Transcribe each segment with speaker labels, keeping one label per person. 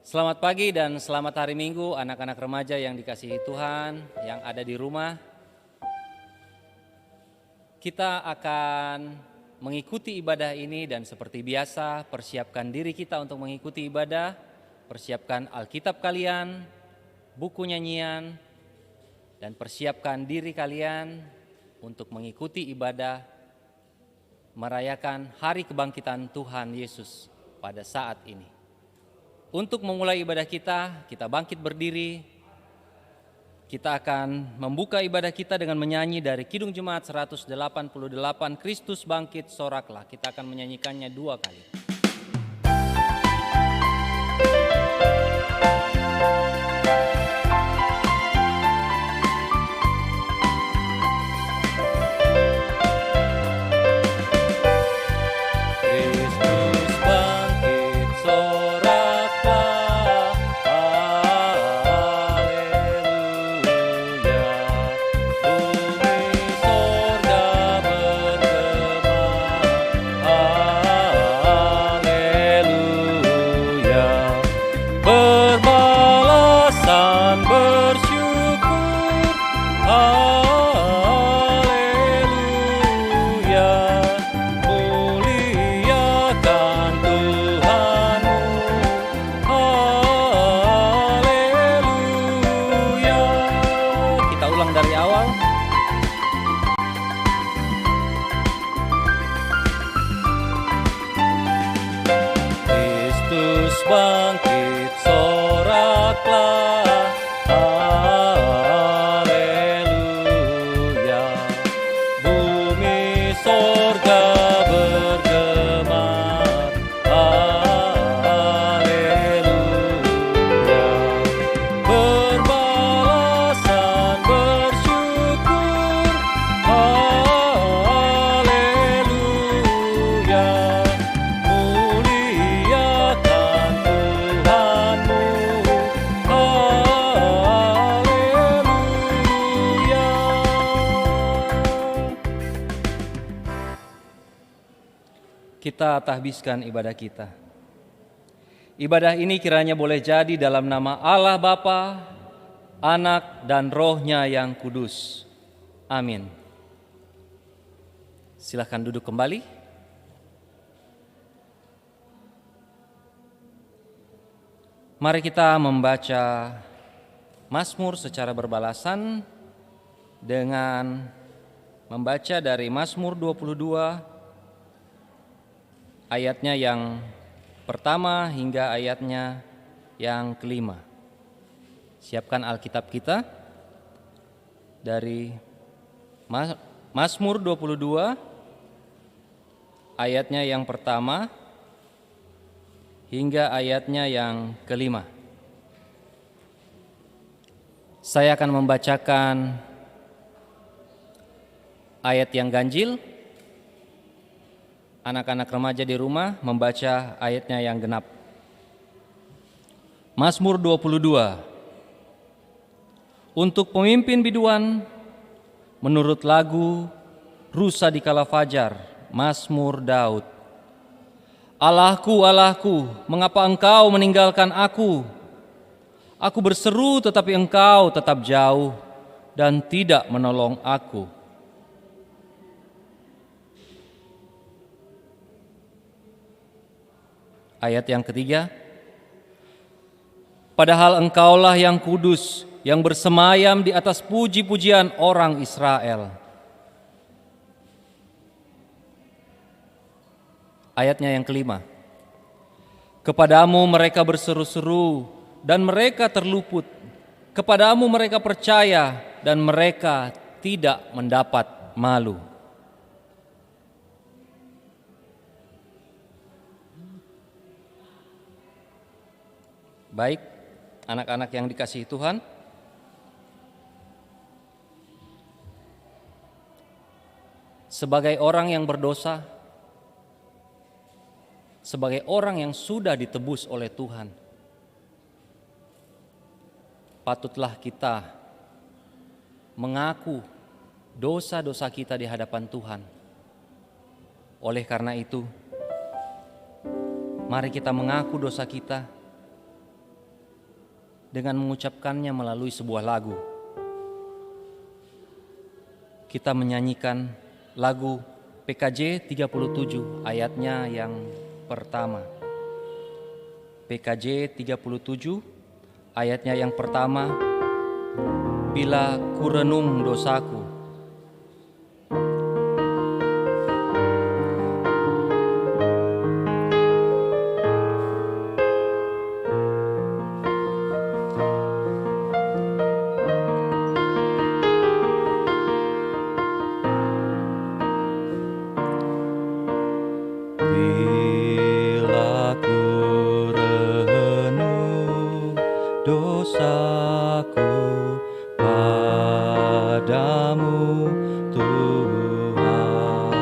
Speaker 1: Selamat pagi dan selamat hari Minggu anak-anak remaja yang dikasihi Tuhan yang ada di rumah. Kita akan mengikuti ibadah ini dan seperti biasa persiapkan diri kita untuk mengikuti ibadah. Persiapkan Alkitab kalian, buku nyanyian, dan persiapkan diri kalian untuk mengikuti ibadah merayakan hari kebangkitan Tuhan Yesus pada saat ini. Untuk memulai ibadah kita bangkit berdiri. Kita akan membuka ibadah kita dengan menyanyi dari Kidung Jemaat 188, Kristus bangkit soraklah. Kita akan menyanyikannya 2 kali. Kita tahbiskan ibadah kita. Ibadah ini kiranya boleh jadi dalam nama Allah Bapa, Anak dan Roh-Nya yang kudus. Amin. Silakan duduk kembali. Mari kita membaca Mazmur secara berbalasan dengan membaca dari Mazmur 22 ayatnya yang pertama hingga ayatnya yang kelima. Siapkan Alkitab kita dari Mazmur 22 ayatnya yang pertama hingga ayatnya yang kelima. Saya akan membacakan ayat yang ganjil. Anak-anak remaja di rumah membaca ayatnya yang genap. Mazmur 22. Untuk pemimpin biduan menurut lagu Rusa di Kala Fajar, Mazmur Daud. Allahku, Allahku, mengapa engkau meninggalkan aku? Aku berseru tetapi engkau tetap jauh dan tidak menolong aku. Ayat yang ketiga, padahal engkaulah yang kudus, yang bersemayam di atas puji-pujian orang Israel. Ayatnya yang kelima, kepadamu mereka berseru-seru dan mereka terluput, kepadamu mereka percaya dan mereka tidak mendapat malu. Baik, anak-anak yang dikasihi Tuhan, sebagai orang yang berdosa, sebagai orang yang sudah ditebus oleh Tuhan, patutlah kita mengaku dosa-dosa kita di hadapan Tuhan. Oleh karena itu, mari kita mengaku dosa kita dengan mengucapkannya melalui sebuah lagu. Kita menyanyikan lagu PKJ 37 ayatnya yang pertama. PKJ 37 ayatnya yang pertama. Bila kurenung dosaku.
Speaker 2: Bila kurenung dosaku padamu Tuhan,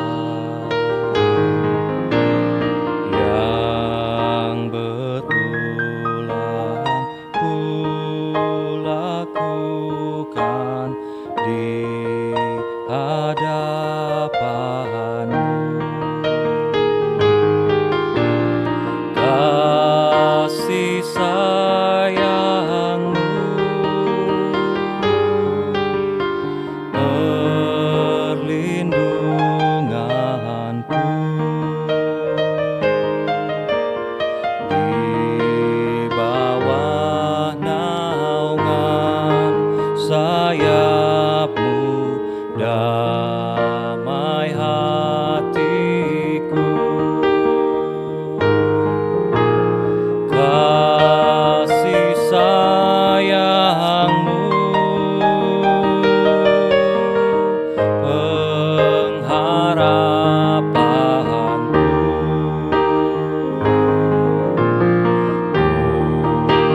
Speaker 2: yang berulang kulakukan di hadapanmu. Kasih sayangmu perlindunganku, di bawah naungan sayapmu damai hatiku. Kasih sayangmu pengharapanku,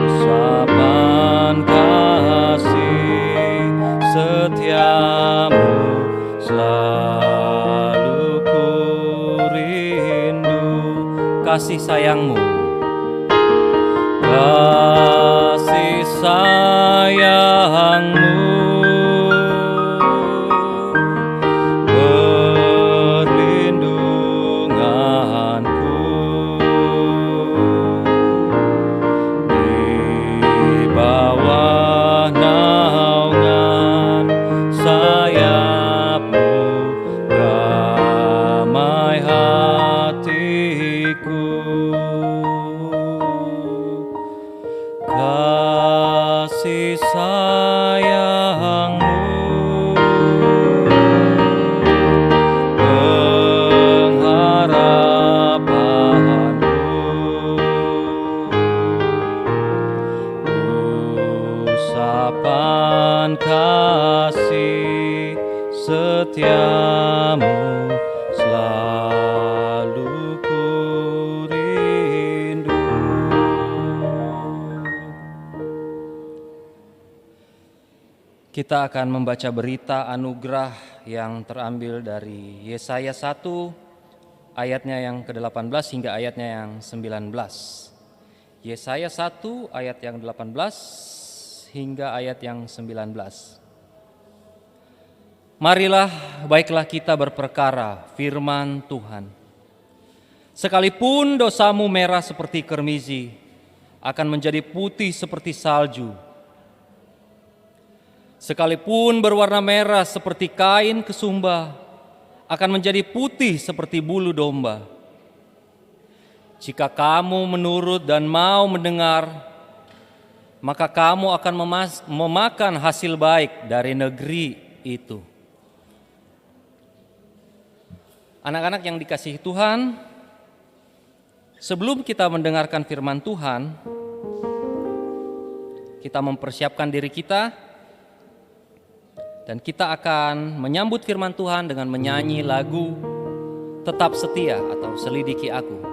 Speaker 2: usapan kasih setiamu selalu ku rindu.
Speaker 1: Kasih sayangmu,
Speaker 2: kasih sayangmu perlindunganku, di bawah naungan sayapmu damai hatiku. Kasih sayangmu pengharapanku, usapan kasih setiamu selalu ku rindu.
Speaker 1: kita akan membaca berita anugerah yang terambil dari Yesaya 1 ayatnya yang ke-18 hingga ayatnya yang 19. Yesaya 1 ayat yang 18 hingga ayat yang 19. Marilah, baiklah kita berperkara firman Tuhan. Sekalipun dosamu merah seperti kermizi, akan menjadi putih seperti salju. Sekalipun berwarna merah seperti kain kesumba, akan menjadi putih seperti bulu domba. Jika kamu menurut dan mau mendengar, maka kamu akan memakan hasil baik dari negeri itu. Anak-anak yang dikasihi Tuhan, sebelum kita mendengarkan firman Tuhan, kita mempersiapkan diri kita, dan kita akan menyambut firman Tuhan dengan menyanyi lagu Tetap Setia atau Selidiki Aku.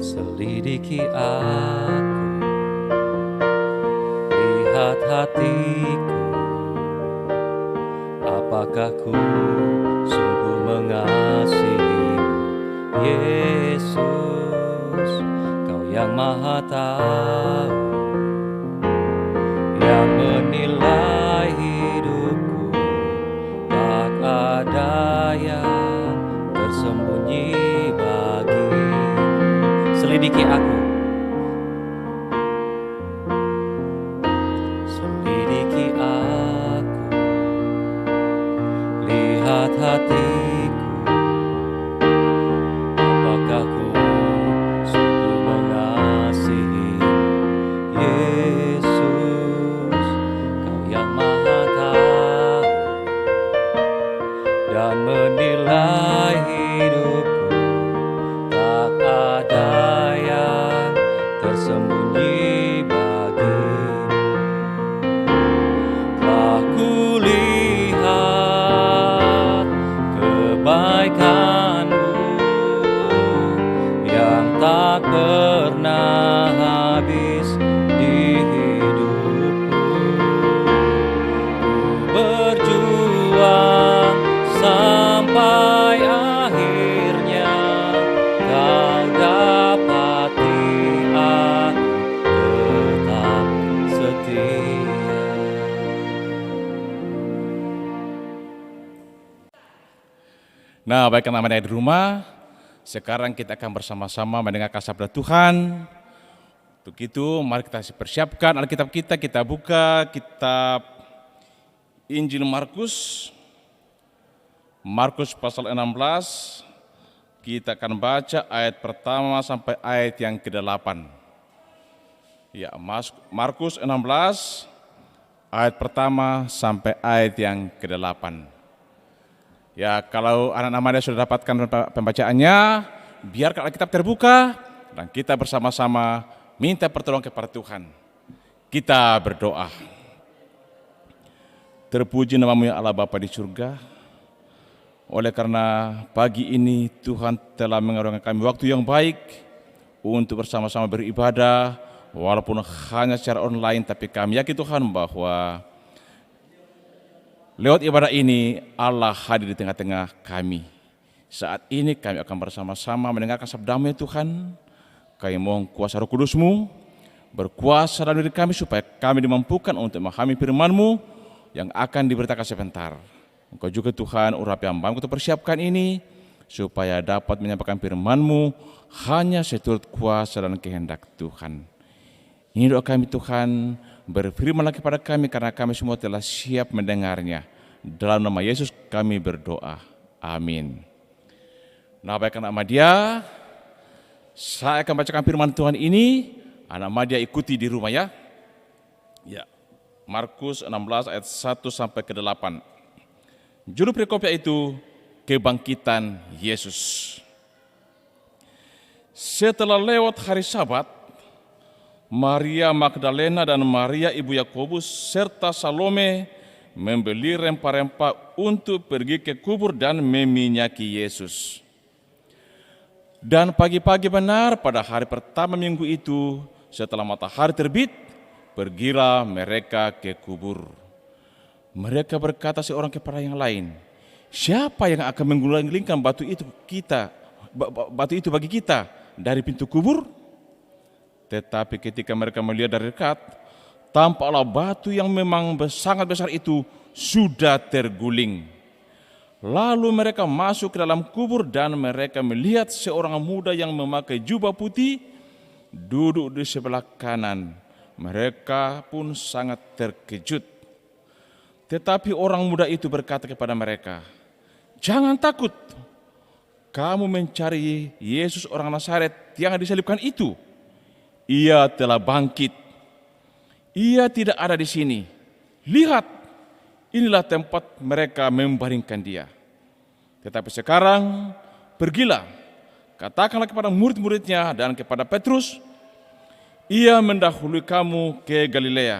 Speaker 2: Selidiki aku, lihat hatiku, apakah ku sungguh Ku mengasihimu, Yesus, Kau yang Maha Tahu, yang menilai hidupku. Tak ada yang tersembunyi bagimu.
Speaker 1: Selidiki aku,
Speaker 2: selidiki aku, lihat hatiku, apakah ku sungguh mengasihimu, Yesus, Kau yang Maha Tahu dan menilai hidupku. Tak ada yang tersembunyi bagimu. Telah kulihat kebaikan-Mu yang tak pernah habis di hidupku. Ku berjuang sampai akhirnya Kau dapati aku tetap setia.
Speaker 3: Nah, baik anak-anak yang di rumah, sekarang kita akan bersama-sama mendengarkan sabda Tuhan. Untuk itu, mari kita persiapkan Alkitab kita buka kitab Injil Markus. Markus pasal 16, kita akan baca ayat pertama sampai ayat yang ke-8. Ya, Markus 16, ayat pertama sampai ayat yang ke-8. Ya, kalau anak-anak Anda sudah dapatkan pembacaannya, biarkan Alkitab terbuka dan kita bersama-sama minta pertolongan kepada Tuhan. Kita berdoa. Terpuji nama-Mu ya Allah Bapa di surga. Oleh karena pagi ini Tuhan telah mengaruniakan kami waktu yang baik untuk bersama-sama beribadah, walaupun hanya secara online, tapi kami yakin Tuhan bahwa lewat ibadah ini Allah hadir di tengah-tengah kami. Saat ini kami akan bersama-sama mendengarkan sabda-Mu ya Tuhan. Kami mohon kuasa Roh Kudus-Mu berkuasa dalam diri kami supaya kami dimampukan untuk memahami firman-Mu yang akan diberitakan sebentar. Engkau juga Tuhan urapi hamba-Mu untuk persiapkan ini supaya dapat menyampaikan firman-Mu hanya seturut kuasa dan kehendak Tuhan. Ini doa kami Tuhan, berfirmanlah kepada kami karena kami semua telah siap mendengarnya. Dalam nama Yesus kami berdoa. Amin. Nah, baik anak Madya, saya akan bacakan firman Tuhan ini. Anak Madya ikuti di rumah ya. Ya, Markus 16 ayat 1 sampai ke-8. Judul perikopnya itu kebangkitan Yesus. Setelah lewat hari Sabat, Maria Magdalena dan Maria ibu Yakobus serta Salome membeli rempah-rempah untuk pergi ke kubur dan meminyaki Yesus. Dan pagi-pagi benar pada hari pertama minggu itu, setelah matahari terbit, pergilah mereka ke kubur. Mereka berkata seorang kepada yang lain, siapa yang akan menggulingkan batu itu bagi kita dari pintu kubur? Tetapi ketika mereka melihat dari dekat, tampaklah batu yang memang sangat besar itu sudah terguling. Lalu mereka masuk ke dalam kubur dan mereka melihat seorang muda yang memakai jubah putih duduk di sebelah kanan. Mereka pun sangat terkejut. Tetapi orang muda itu berkata kepada mereka, jangan takut, kamu mencari Yesus orang Nazaret yang disalibkan itu. Ia telah bangkit. Ia tidak ada di sini. Lihat, inilah tempat mereka membaringkan dia. Tetapi sekarang pergilah, katakanlah kepada murid-muridnya dan kepada Petrus, ia mendahului kamu ke Galilea.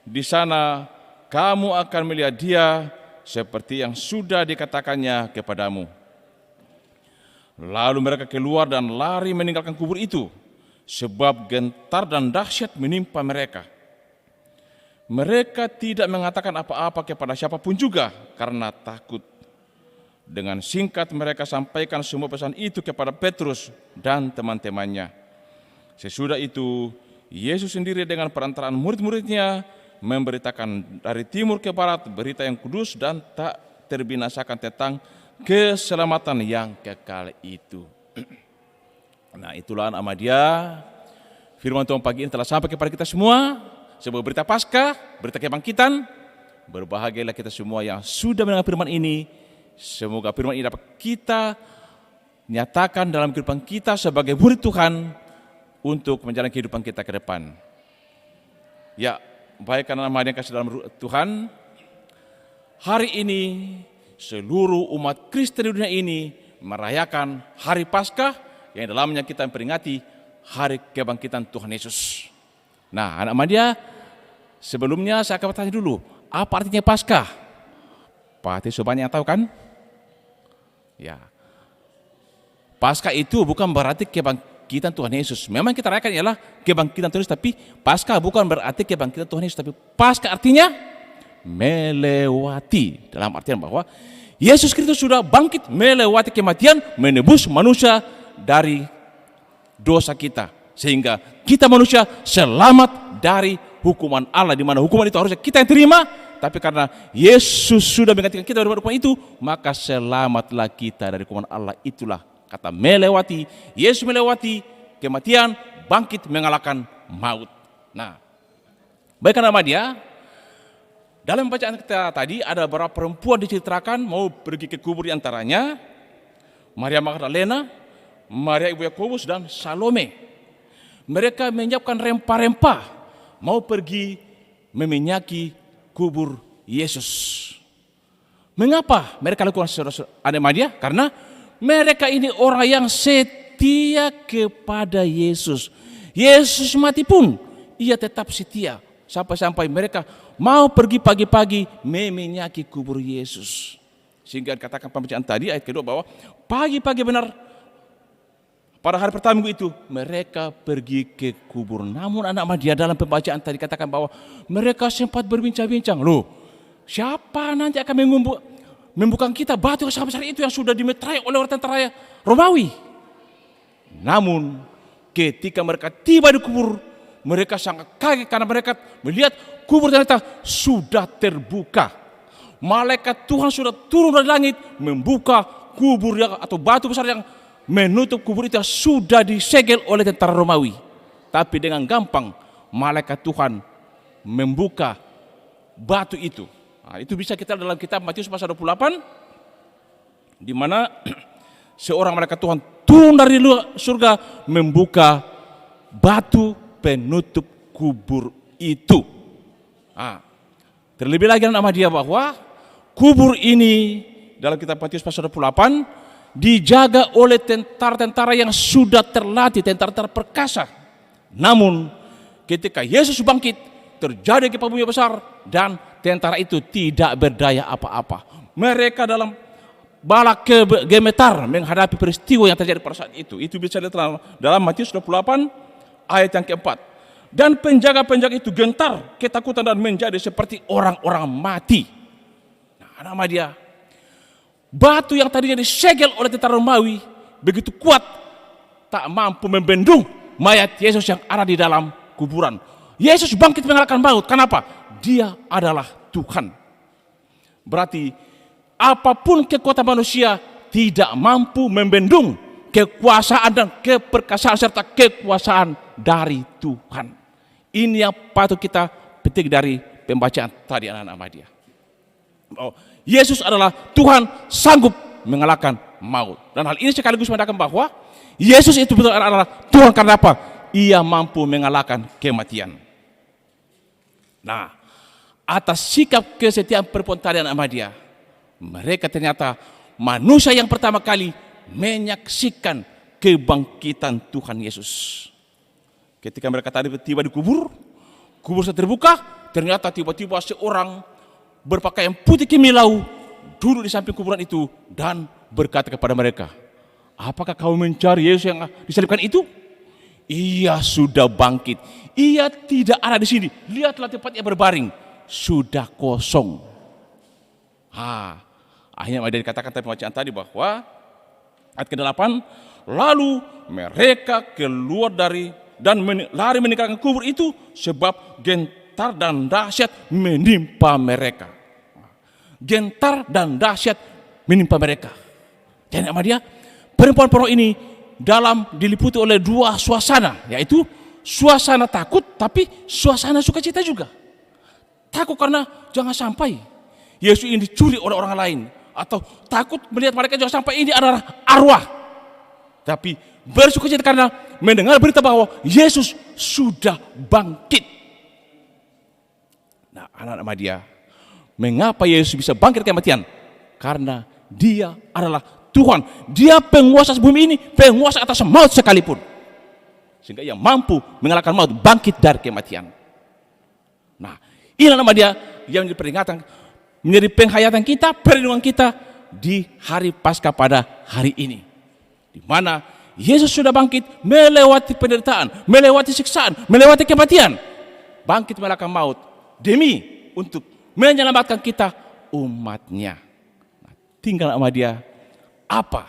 Speaker 3: Di sana kamu akan melihat dia seperti yang sudah dikatakannya kepadamu. Lalu mereka keluar dan lari meninggalkan kubur itu, sebab gentar dan dahsyat menimpa mereka. Mereka tidak mengatakan apa-apa kepada siapapun juga karena takut. Dengan singkat mereka sampaikan semua pesan itu kepada Petrus dan teman-temannya. Sesudah itu, Yesus sendiri dengan perantaraan murid-muridnya memberitakan dari timur ke barat berita yang kudus dan tak terbinasakan tentang keselamatan yang kekal itu. Nah, itulah nama dia. Firman Tuhan pagi ini telah sampai kepada kita semua. Sebuah berita Paskah, berita kebangkitan. Berbahagialah kita semua yang sudah mendengar firman ini. Semoga firman ini dapat kita nyatakan dalam kehidupan kita sebagai murid Tuhan untuk menjalani kehidupan kita ke depan. Ya, baik karena nama yang kasih dalam Tuhan, hari ini seluruh umat Kristen di dunia ini merayakan hari Paskah yang dalamnya kita memperingati hari kebangkitan Tuhan Yesus. Nah, anak Madia, sebelumnya saya akan bertanya dulu, apa artinya Paskah? Pasti sebanyak yang tahu kan? Ya, Paskah itu bukan berarti kebangkitan Tuhan Yesus. Memang kita rayakan ialah kebangkitan Tuhan Yesus, tapi Paskah bukan berarti kebangkitan Tuhan Yesus, tapi Paskah artinya melewati. Dalam artian bahwa Yesus Kristus sudah bangkit melewati kematian, menebus manusia dari dosa kita, sehingga kita manusia selamat dari hukuman Allah, di mana hukuman itu harusnya kita yang terima. Tapi karena Yesus sudah menggantikan kita dari hukuman itu, maka selamatlah kita dari hukuman Allah. Itulah kata melewati. Yesus melewati kematian, bangkit mengalahkan maut. Nah, baik nama dia. Dalam bacaan kita tadi ada beberapa perempuan diceritakan mau pergi ke kubur, di antaranya Maria Magdalena, Maria ibu Yakobus, dan Salome. Mereka menyiapkan rempah-rempah mau pergi meminyaki kubur Yesus. Mengapa mereka lakukan saudara Madia? Karena mereka ini orang yang setia kepada Yesus. Yesus mati pun ia tetap setia. Sampai-sampai mereka mau pergi pagi-pagi meminyaki kubur Yesus. Sehingga dikatakan pembacaan tadi ayat kedua bahwa pagi-pagi benar pada hari pertama minggu itu mereka pergi ke kubur. Namun anak Madia dalam pembacaan tadi katakan bahwa mereka sempat berbincang-bincang. Loh, siapa nanti akan membuka kita batu yang sangat besar itu yang sudah dimeterai oleh orang tentara Romawi? Namun ketika mereka tiba di kubur, mereka sangat kaget karena mereka melihat kubur ternyata sudah terbuka. Malaikat Tuhan sudah turun dari langit membuka kubur yang, atau batu besar yang menutup kubur itu sudah disegel oleh tentara Romawi. Tapi dengan gampang malaikat Tuhan membuka batu itu. Nah, itu bisa kita dalam kitab Matius pasal 28, di mana seorang malaikat Tuhan turun dari surga membuka batu penutup kubur itu. Nah, terlebih lagi nama dia bahwa kubur ini dalam kitab Matius pasal 28 dijaga oleh tentara-tentara yang sudah terlatih, tentara-tentara perkasa. Namun ketika Yesus bangkit, terjadi gempa bumi besar dan tentara itu tidak berdaya apa-apa. Mereka dalam bala gemetar menghadapi peristiwa yang terjadi pada saat itu. Itu bisa dilihat dalam Matius 28 ayat yang keempat. Dan penjaga-penjaga itu gentar, ketakutan dan menjadi seperti orang-orang mati. Nah, nama dia, batu yang tadinya disegel oleh tentara Romawi begitu kuat tak mampu membendung mayat Yesus yang ada di dalam kuburan. Yesus bangkit mengalahkan maut. Kenapa? Dia adalah Tuhan. Berarti apapun kekuatan manusia tidak mampu membendung kekuasaan dan keperkasaan serta kekuasaan dari Tuhan. Ini yang patut kita petik dari pembacaan tadi anak-anak Madia. Oh, Yesus adalah Tuhan sanggup mengalahkan maut. Dan hal ini sekaligus menandakan bahwa Yesus itu betul adalah Tuhan. Karena apa? Ia mampu mengalahkan kematian. Nah, atas sikap kesetiaan perempuan tadi anak Madia, mereka ternyata manusia yang pertama kali menyaksikan kebangkitan Tuhan Yesus. Ketika mereka tadi tiba di kubur sudah terbuka, ternyata tiba-tiba seorang berpakaian putih kemilau duduk di samping kuburan itu dan berkata kepada mereka, apakah kau mencari Yesus yang disalibkan itu? Ia sudah bangkit. Ia tidak ada di sini. Lihatlah tempat ia berbaring, sudah kosong. Akhirnya ada dikatakan tadi pembacaan tadi bahwa ayat ke-8, lalu mereka keluar dari dan lari meninggalkan kubur itu sebab gentar dan dahsyat menimpa mereka. Gentar dan dahsyat menimpa mereka. Jadi sama dia, perempuan-perempuan ini diliputi oleh dua suasana, yaitu suasana takut tapi suasana sukacita juga. Takut karena jangan sampai Yesus ini dicuri oleh orang lain, atau takut melihat mereka jangan sampai ini adalah arwah. Tapi bersukacita karena mendengar berita bahwa Yesus sudah bangkit. Nah, anak-anak dia, mengapa Yesus bisa bangkit dari kematian? Karena Dia adalah Tuhan. Dia penguasa bumi ini, penguasa atas maut sekalipun. Sehingga Ia mampu mengalahkan maut, bangkit dari kematian. Nah, ini nama Dia yang menjadi peringatan, menjadi penghayatan kita, perlindungan kita di hari Paskah pada hari ini. Di mana Yesus sudah bangkit melewati penderitaan, melewati siksaan, melewati kematian. Bangkit mengalahkan maut demi untuk menyelamatkan kita umatnya. Nah, tinggal sama Dia apa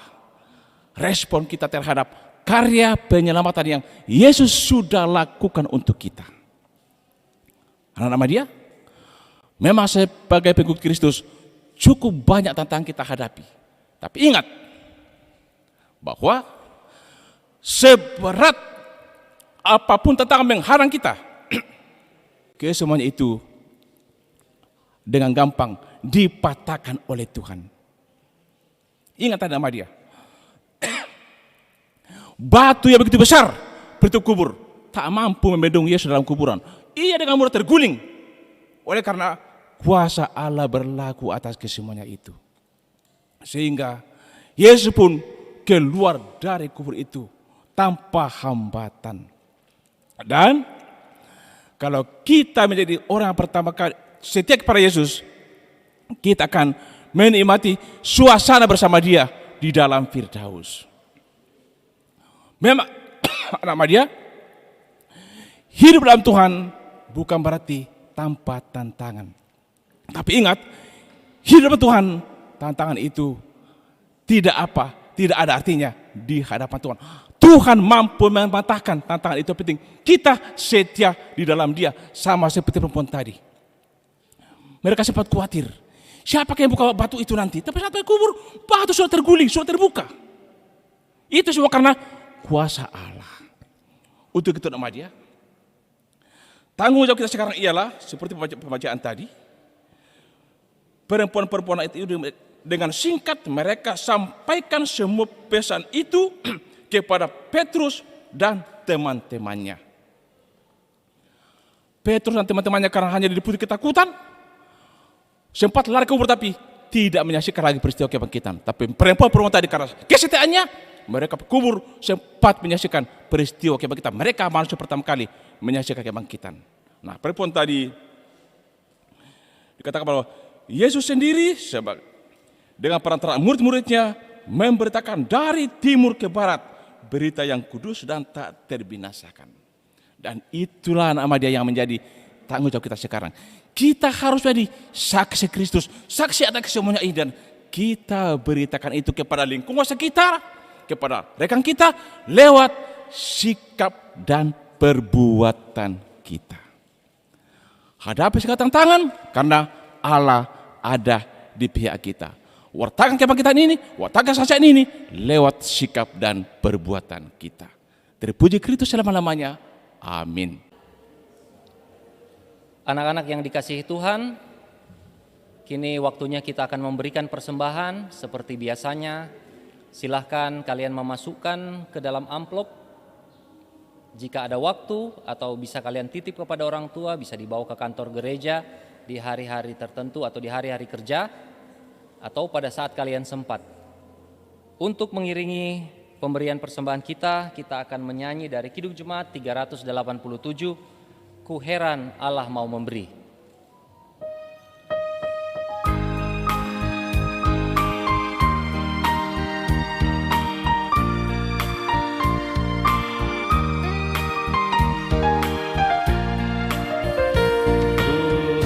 Speaker 3: respon kita terhadap karya penyelamatan yang Yesus sudah lakukan untuk kita. Anak-anak Dia, memang sebagai pengikut Kristus cukup banyak tantangan kita hadapi. Tapi ingat bahwa seberat apapun tantangan menghalang kita, kesemuanya itu dengan gampang dipatahkan oleh Tuhan. Ingat nama Dia. Batu yang begitu besar, penutup kubur, tak mampu membendung Yesus dalam kuburan. Ia dengan mudah terguling. Oleh karena kuasa Allah berlaku atas kesemuanya itu. Sehingga Yesus pun keluar dari kubur itu tanpa hambatan. Dan kalau kita menjadi orang yang pertama kali setia kepada Yesus, kita akan menikmati suasana bersama Dia di dalam Firdaus. Memang nama Dia, hidup dalam Tuhan bukan berarti tanpa tantangan. Tapi ingat, hidup dalam Tuhan, tantangan itu tidak ada artinya di hadapan Tuhan. Tuhan mampu mematahkan tantangan itu, penting kita setia di dalam Dia, sama seperti perempuan tadi. Mereka sempat khawatir, siapa yang buka batu itu nanti? Tapi saat kubur, batu sudah terguling, sudah terbuka. Itu semua karena kuasa Allah. Untuk itu nama Dia, tanggung jawab kita sekarang ialah seperti pembacaan tadi. Perempuan-perempuan itu dengan singkat mereka sampaikan semua pesan itu kepada Petrus dan teman-temannya. Petrus dan teman-temannya karena hanya diliputi ketakutan, sempat lari kubur tapi tidak menyaksikan lagi peristiwa kebangkitan. Tapi perempuan-perempuan tadi karena kesetiaannya, mereka kubur sempat menyaksikan peristiwa kebangkitan. Mereka manusia pertama kali menyaksikan kebangkitan. Nah, perempuan tadi dikatakan bahwa Yesus sendiri dengan perantaraan murid-muridnya memberitakan dari timur ke barat berita yang kudus dan tak terbinasakan. Dan itulah nama Dia yang menjadi tanggung jawab kita sekarang. Kita harus jadi saksi Kristus, saksi atas semuanya ini, dan kita beritakan itu kepada lingkungan sekitar, kepada rekan kita lewat sikap dan perbuatan kita. Hadapi segala tantangan karena Allah ada di pihak kita. Wartakan kebangkitan ini, wartakan saksian ini lewat sikap dan perbuatan kita. Terpuji Kristus selama-lamanya. Amin.
Speaker 1: Anak-anak yang dikasihi Tuhan, kini waktunya kita akan memberikan persembahan seperti biasanya. Silahkan kalian memasukkan ke dalam amplop. Jika ada waktu atau bisa kalian titip kepada orang tua, bisa dibawa ke kantor gereja di hari-hari tertentu atau di hari-hari kerja, atau pada saat kalian sempat. Untuk mengiringi pemberian persembahan kita akan menyanyi dari Kidung Jemaat 387, Ku heran Allah mau memberi.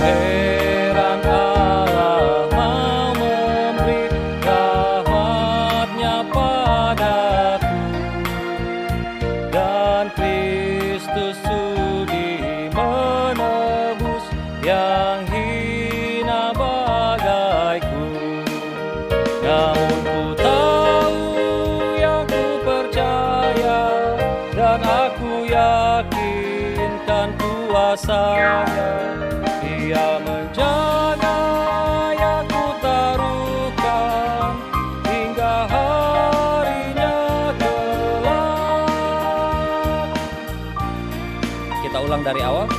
Speaker 2: Heran Allah mau memberi
Speaker 1: ulang dari awal.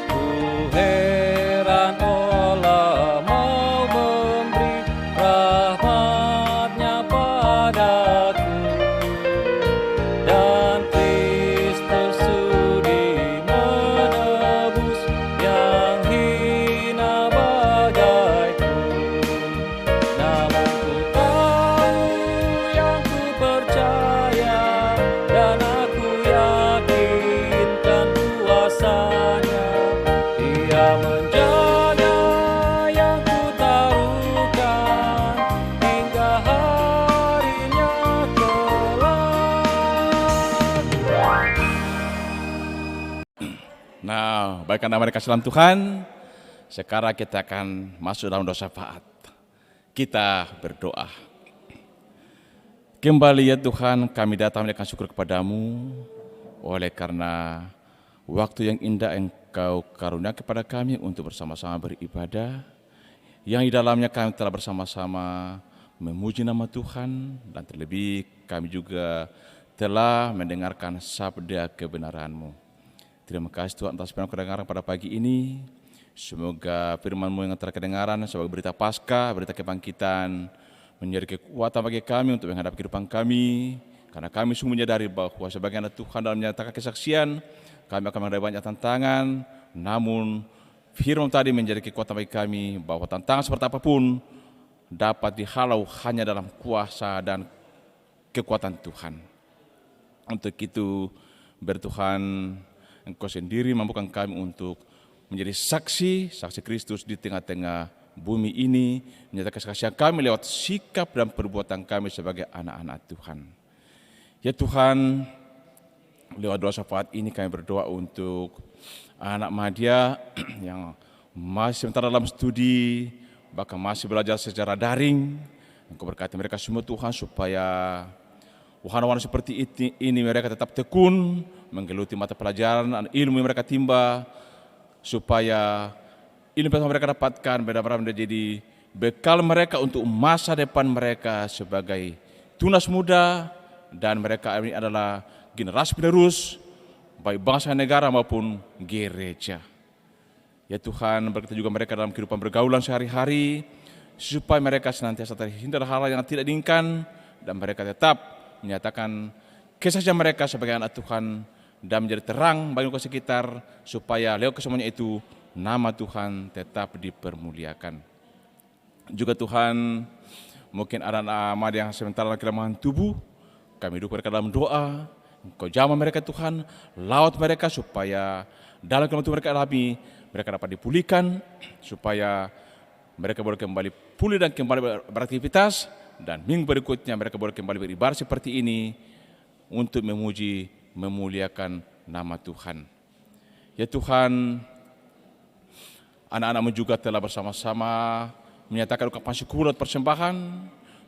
Speaker 2: Ku heran Allah mau memberi rahmat-Nya padaku, dan Kristus sudi menebus yang hina bagaiku. Namun ku tahu yang ku percaya, dan aku yakinkan kuasa-Nya. Dia menjaga yang ku taruhkan hingga harinya kelak.
Speaker 3: Nah, baik karena mereka dalam Tuhan, sekarang kita akan masuk dalam doa syafaat. Kita berdoa. Kembali ya Tuhan, kami datang menaikkan syukur kepadamu, oleh karena waktu yang indah Engkau karuniakan kepada kami untuk bersama-sama beribadah, yang di dalamnya kami telah bersama-sama memuji nama Tuhan, dan terlebih kami juga telah mendengarkan sabda kebenaran-Mu. Terima kasih Tuhan atas firman kedengaran pada pagi ini. Semoga firman-Mu yang telah kedengaran sebagai berita Paskah, berita kebangkitan, menjadi kekuatan bagi kami untuk menghadapi kehidupan kami. Karena kami sungguh menyadari bahwa sebagai anak Tuhan dalam menyatakan kesaksian, kami akan menghadapi banyak tantangan. Namun firman tadi menjadi kekuatan bagi kami, bahwa tantangan seperti apapun dapat dihalau hanya dalam kuasa dan kekuatan Tuhan. Untuk itu bertuhan, Engkau sendiri mampukan kami untuk menjadi saksi Kristus di tengah-tengah bumi ini, menyatakan kesaksian kami lewat sikap dan perbuatan kami sebagai anak-anak Tuhan. Ya Tuhan, lewat doa syafaat ini kami berdoa untuk anak Madya yang masih sementara dalam studi, bahkan masih belajar secara daring. Engkau berkati mereka semua Tuhan, supaya wahana-wahana seperti ini mereka tetap tekun menggeluti mata pelajaran dan ilmu yang mereka timba, supaya ilmu yang mereka dapatkan benar-benar menjadi bekal mereka untuk masa depan mereka sebagai tunas muda, dan mereka ini adalah generasi penerus baik bangsa negara maupun gereja. Ya Tuhan, berkati juga mereka dalam kehidupan bergaulan sehari-hari, supaya mereka senantiasa terhindar hal yang tidak diinginkan, dan mereka tetap menyatakan kesaksian mereka sebagai anak Tuhan, dan menjadi terang bagi orang sekitar, supaya lewat kesemuanya itu nama Tuhan tetap dipermuliakan. Juga Tuhan, mungkin ada anak yang sementara dalam kelemahan tubuh, kami dukung mereka dalam doa. Engkau jamah mereka Tuhan, laut mereka supaya dalam kelemahan tubuh mereka alami, mereka dapat dipulihkan, supaya mereka boleh kembali pulih dan kembali beraktivitas, dan minggu berikutnya mereka boleh kembali beribadah seperti ini untuk memuji, memuliakan nama Tuhan. Ya Tuhan, anak-anak-Mu juga telah bersama-sama menyatakan ungkapan syukur dan persembahan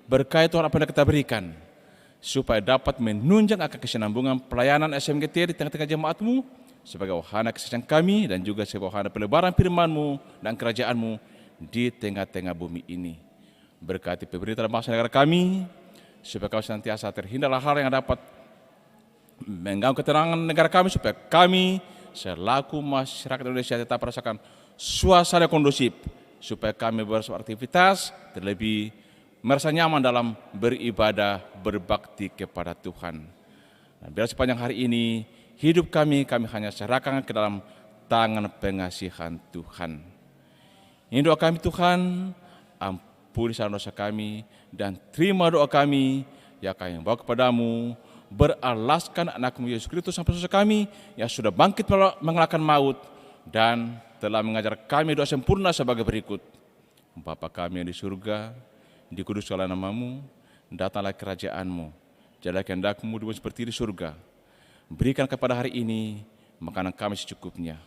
Speaker 3: berkait Tuhan apa yang kita berikan, supaya dapat menunjang akan kesinambungan pelayanan SMGT di tengah-tengah jemaat-Mu, sebagai wahana kesaksian kami, dan juga sebagai wahana pelebaran firman-Mu dan kerajaan-Mu di tengah-tengah bumi ini. Berkati pemerintah dan bangsa negara kami, supaya Kau senantiasa terhindar hal yang dapat mengganggu ketenangan negara kami, supaya kami selaku masyarakat Indonesia tetap merasakan suasana kondusif, supaya kami beraktivitas, terlebih merasa nyaman dalam beribadah, berbakti kepada Tuhan. Dan biar sepanjang hari ini hidup kami hanya serahkan ke dalam tangan pengasihan Tuhan. Ini doa kami Tuhan, ampuni segala dosa kami, dan terima doa kami yang kami bawa kepadamu, beralaskan anak-Mu Yesus Kristus sampai dosa kami yang sudah bangkit mengalahkan maut, dan telah mengajar kami doa sempurna sebagai berikut. Bapa kami yang di surga, dikuduskanlah nama-Mu, datanglah kerajaan-Mu, jadilah kehendak-Mu di bumi seperti di surga. Berikan kepada hari ini makanan kami secukupnya,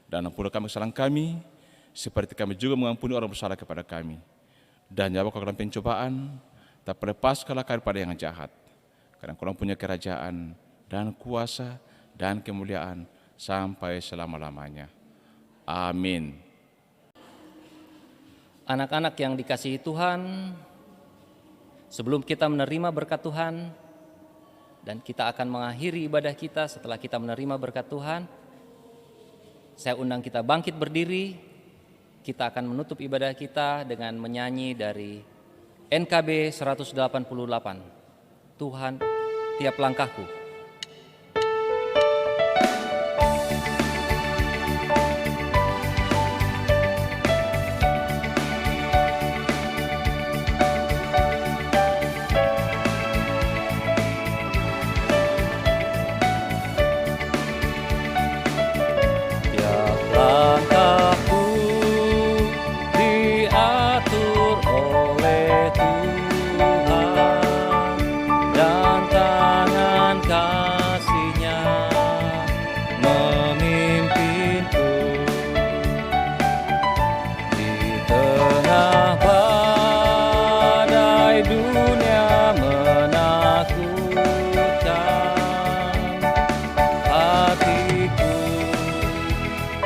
Speaker 3: dan ampunilah kami kesalahan kami, seperti kami juga mengampuni orang bersalah kepada kami. Dan jangan bawa dalam pencobaan, tapi lepaskanlah kami pada yang jahat. Karena Kau punya kerajaan dan kuasa dan kemuliaan sampai selama-lamanya. Amin.
Speaker 1: Anak-anak yang dikasihi Tuhan, sebelum kita menerima berkat Tuhan, Dan kita akan mengakhiri ibadah kita setelah kita menerima berkat Tuhan. Saya undang kita bangkit berdiri. Kita akan menutup ibadah kita dengan menyanyi dari NKB 188. Tuhan tiap langkahku.
Speaker 2: Tiap langkahku diatur oleh Tuhan, dan tangan kasih-Nya memimpinku. Di tengah badai dunia menakutkan, hatiku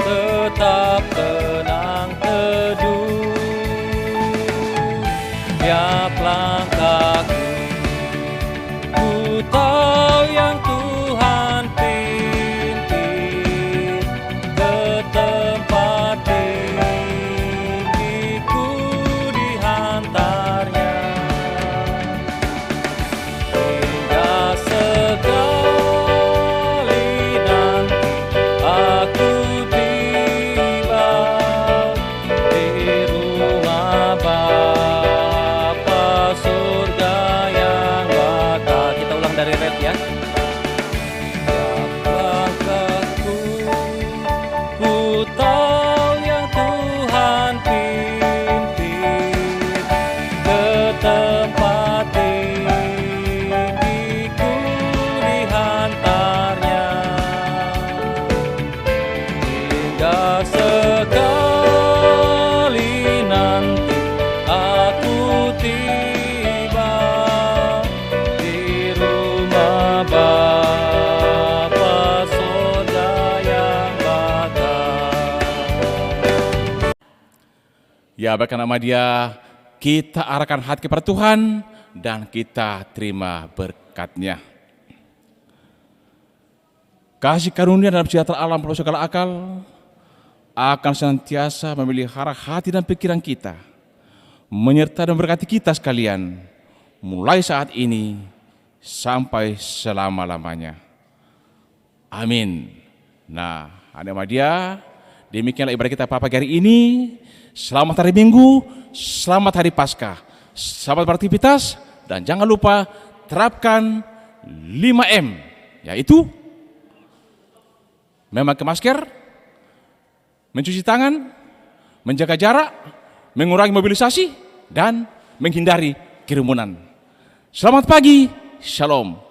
Speaker 2: tetap tenang teduh. Tiap langkahku, ku tahu yang Tuhan pimpin ke tempat tinggiku dihantarnya, hingga sekali nanti aku tiba di rumah Bapa surga yang bakal.
Speaker 1: Kita ulang dari red ya.
Speaker 2: Tiap langkahku, ku tahu yang Tuhan pimpin ke tempat tinggiku dihantarnya, hingga sekali nanti aku tiba di rumah Bapa surga yang bakal.
Speaker 3: Ya, baik nama Dia, kita arahkan hati kepada Tuhan dan kita terima berkat-Nya. Kasih karunia dan sejahtera Allah penuh segala akal akan senantiasa memelihara hati dan pikiran kita, menyertai dan memberkati kita sekalian, mulai saat ini sampai selama-lamanya. Amin. Nah, nama Dia, demikianlah ibadah kita pagi hari ini. Selamat hari Minggu, selamat hari Paskah, selamat beraktivitas, dan jangan lupa terapkan 5M, yaitu memakai masker, mencuci tangan, menjaga jarak, mengurangi mobilisasi, dan menghindari kerumunan. Selamat pagi, shalom.